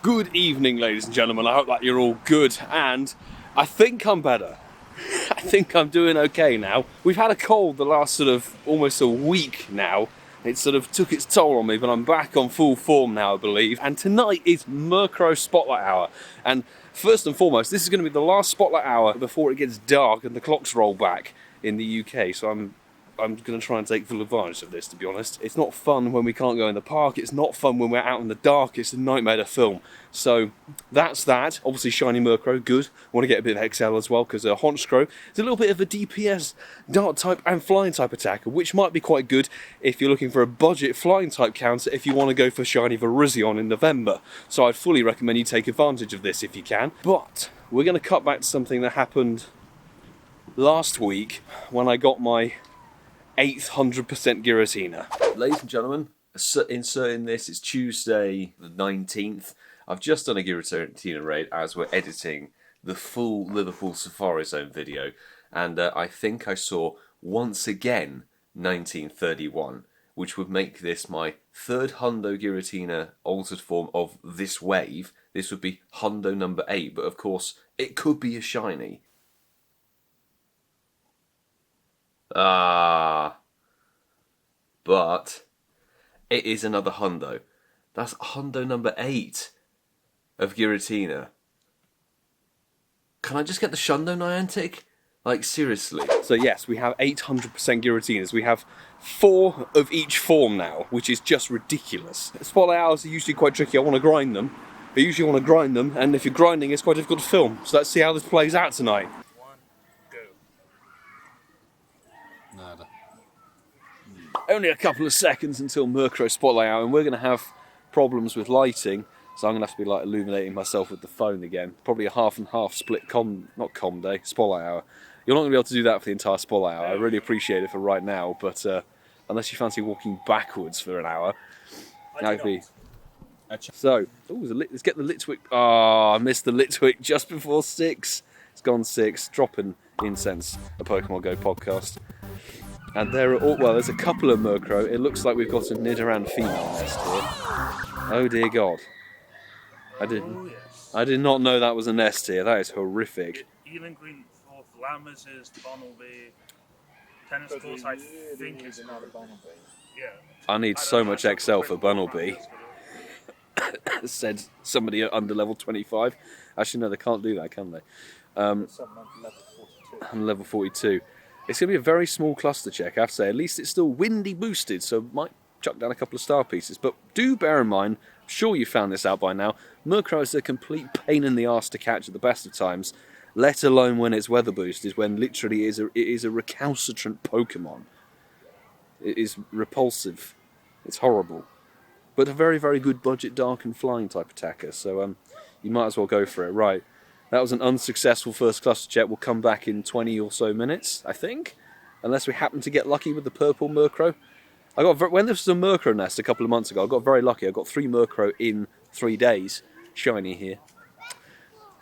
Good evening, ladies and gentlemen. I hope that you're all good, and I think I'm better. I think I'm doing okay now. We've had a cold the last sort of almost a week now. It sort of took its toll on me, but I'm back on full form now, I believe. And tonight is Murkrow Spotlight Hour. And first and foremost, this is going to be the last Spotlight Hour before it gets dark and the clocks roll back in the UK. So I'm going to try and take full advantage of this, to be honest. It's not fun when we can't go in the park. It's not fun when we're out in the dark. It's a nightmare to film. So that's that. Obviously, Shiny Murkrow, good. Want to get a bit of XL as well, because Honchkrow is a little bit of a DPS, dart type and flying type attacker, which might be quite good if you're looking for a budget flying type counter if you want to go for Shiny Virizion in November. So I'd fully recommend you take advantage of this if you can. But we're going to cut back to something that happened last week when I got my 800% Giratina. Ladies and gentlemen, inserting this, it's Tuesday the 19th. I've just done a Giratina raid as we're editing the full Liverpool Safari Zone video, and I think I saw once again 1931, which would make this my third Hundo Giratina altered form of this wave. This would be Hundo number 8, but of course it could be a shiny. But it is another Hundo. That's Hundo number 8 of Giratina. Can I just get the Shundo Niantic? Like, seriously. So yes, we have 800% Giratinas. We have 4 of each form now, which is just ridiculous. Spotlight hours are usually quite tricky. I want to grind them. And if you're grinding, it's quite difficult to film. So let's see how this plays out tonight. Only a couple of seconds until Murkrow Spotlight Hour, and we're going to have problems with lighting, so I'm going to have to be like illuminating myself with the phone again. Probably a half and half split Spotlight Hour. You're not going to be able to do that for the entire Spotlight Hour. I really appreciate it for right now, but unless you fancy walking backwards for an hour, that'd be. So, let's get the Litwick. Oh, I missed the Litwick just before 6. It's gone 6. Dropping Incensed, a Pokémon GO podcast. And there are there's a couple of Murkrow. It looks like we've got a Nidoran female nest here. Oh dear God. I did not know that was a nest here. That is horrific. Ealing Green for Lammers is Bonnelby. Tennis course, I think is another Bonnelby. Yeah. I need so much XL for Bonnelby. Said somebody under level 25. Actually, no, they can't do that, can they? I'm level 42. It's going to be a very small cluster check, I have to say. At least it's still windy boosted, so might chuck down a couple of star pieces. But do bear in mind, I'm sure you found this out by now, Murkrow is a complete pain in the arse to catch at the best of times, let alone when it's weather boosted, when literally it is a recalcitrant Pokemon. It is repulsive. It's horrible. But a very, very good budget dark and flying type attacker, so you might as well go for it. Right. That was an unsuccessful first cluster check. We'll come back in 20 or so minutes, I think. Unless we happen to get lucky with the purple Murkrow. When this was a Murkrow nest a couple of months ago, I got very lucky. I got 3 Murkrow in 3 days. Shiny here.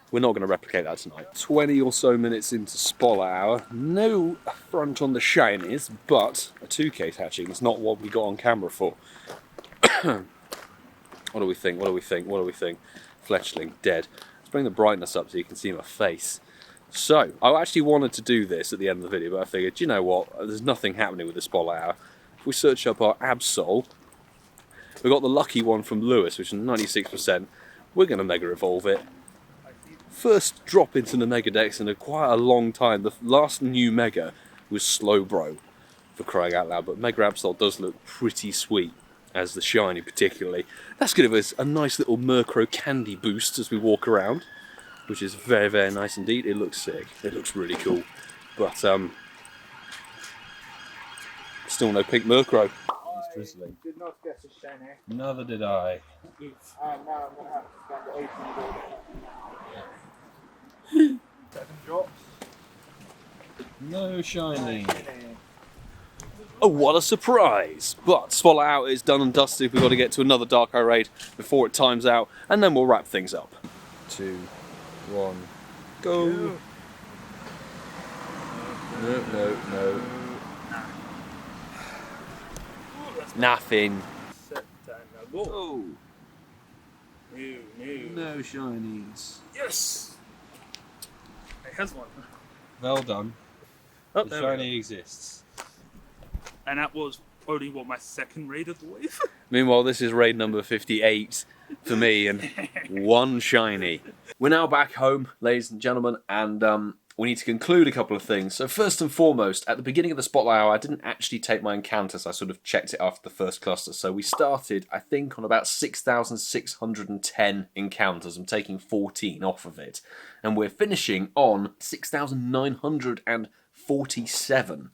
We're not going to replicate that tonight. 20 or so minutes into Spotlight Hour. No front on the shinies, but a 2K hatching is not what we got on camera for. What do we think? Fletchling, dead. Bring the brightness up so you can see my face. So, I actually wanted to do this at the end of the video, but I figured, you know what, there's nothing happening with the Spotlight Hour. If we search up our Absol, we've got the lucky one from Lewis, which is 96%. We're going to Mega Evolve it. First drop into the Mega Dex in quite a long time. The last new Mega was Slowbro, for crying out loud, but Mega Absol does look pretty sweet, as the shiny particularly. That's going to give us a nice little Murkrow candy boost as we walk around, which is very, very nice indeed. It looks sick. It looks really cool. But, still no pink Murkrow. I did not get a shiny. Neither did I. And now I'm going to have to spend 800. 7 drops. No shiny. Oh, what a surprise! But Spotlight Hour is done and dusted. We've got to get to another Dark Eye raid before it times out, and then we'll wrap things up. 2, 1, go! No. Nothing. Set down now. Go. Oh. No shinies. Yes! It has one. Well done. Oh, The there we shiny exists. And that was only, what, my second raid of the wave? Meanwhile, this is raid number 58 for me and one shiny. We're now back home, ladies and gentlemen, and we need to conclude a couple of things. So first and foremost, at the beginning of the Spotlight Hour, I didn't actually take my encounters. I sort of checked it after the first cluster. So we started, I think, on about 6,610 encounters. I'm taking 14 off of it. And we're finishing on 6,947.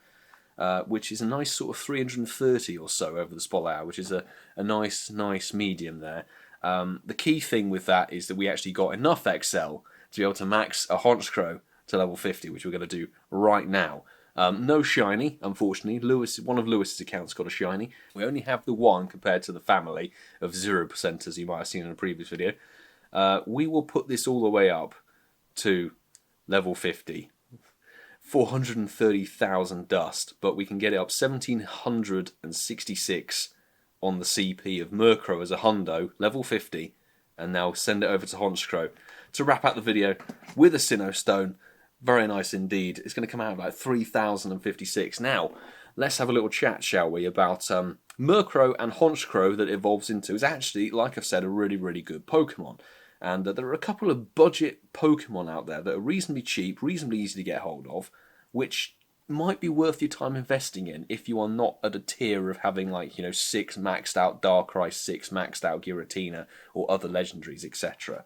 Which is a nice sort of 330 or so over the Spotlight Hour, which is a nice medium there. The key thing with that is that we actually got enough XL to be able to max a Honchkrow to level 50, which we're going to do right now. No shiny, unfortunately. One of Lewis's accounts got a shiny. We only have the one compared to the family of 0%, as you might have seen in a previous video. We will put this all the way up to level 50. 430,000 dust, but we can get it up 1,766 on the CP of Murkrow as a Hundo, level 50, and now send it over to Honchkrow to wrap out the video with a Sinnoh Stone. Very nice indeed. It's going to come out at like 3,056. Now, let's have a little chat, shall we, about Murkrow and Honchkrow that it evolves into. Is actually, like I've said, a really good Pokemon. And there are a couple of budget Pokemon out there that are reasonably cheap, reasonably easy to get hold of, which might be worth your time investing in if you are not at a tier of having, like, 6 maxed out Darkrai, 6 maxed out Giratina, or other legendaries, etc.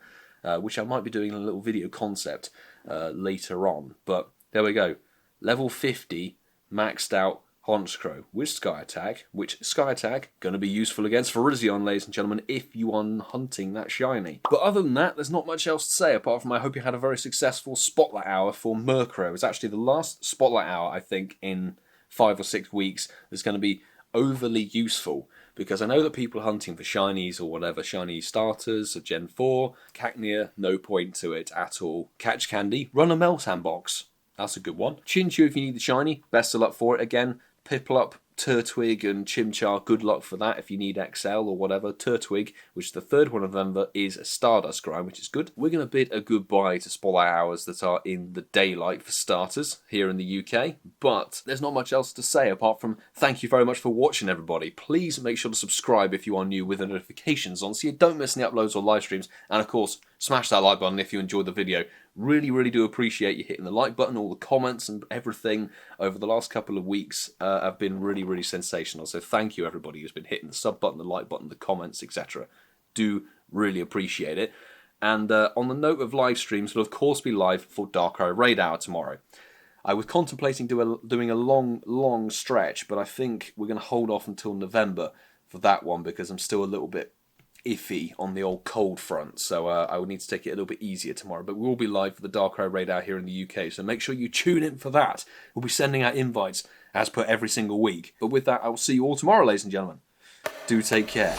Which I might be doing in a little video concept later on. But there we go. Level 50 maxed out Honchkrow with Sky Attack, which Sky Attack going to be useful against Virizion, ladies and gentlemen, if you are hunting that shiny. But other than that, there's not much else to say apart from I hope you had a very successful Spotlight Hour for Murkrow. It's actually the last Spotlight Hour, I think, in 5 or 6 weeks that's going to be overly useful, because I know that people are hunting for shinies or whatever, shiny starters of Gen 4, Cacnea, no point to it at all. Catch Candy, run a Meltan box. That's a good one. Chinchu if you need the shiny, best of luck for it again. Piplup, Turtwig and Chimchar, good luck for that if you need XL or whatever. Turtwig, which is the 3rd one of November, is a Stardust grind, which is good. We're going to bid a goodbye to Spotlight Hours that are in the daylight for starters here in the UK, but there's not much else to say apart from thank you very much for watching, everybody. Please make sure to subscribe if you are new with the notifications on so you don't miss any uploads or live streams, and of course, smash that like button if you enjoyed the video. Really do appreciate you hitting the like button. All the comments and everything over the last couple of weeks have been really sensational. So thank you everybody who's been hitting the sub button, the like button, the comments, etc. Do really appreciate it. And on the note of live streams, we'll of course be live for Darkrai Raid Hour tomorrow. I was contemplating doing a long stretch, but I think we're going to hold off until November for that one because I'm still a little bit iffy on the old cold front, so I will need to take it a little bit easier tomorrow, but we will be live for the Darkrai Raid Hour here in the UK, so make sure you tune in for that. We'll be sending out invites as per every single week. But with that, I will see you all tomorrow, ladies and gentlemen. Do take care.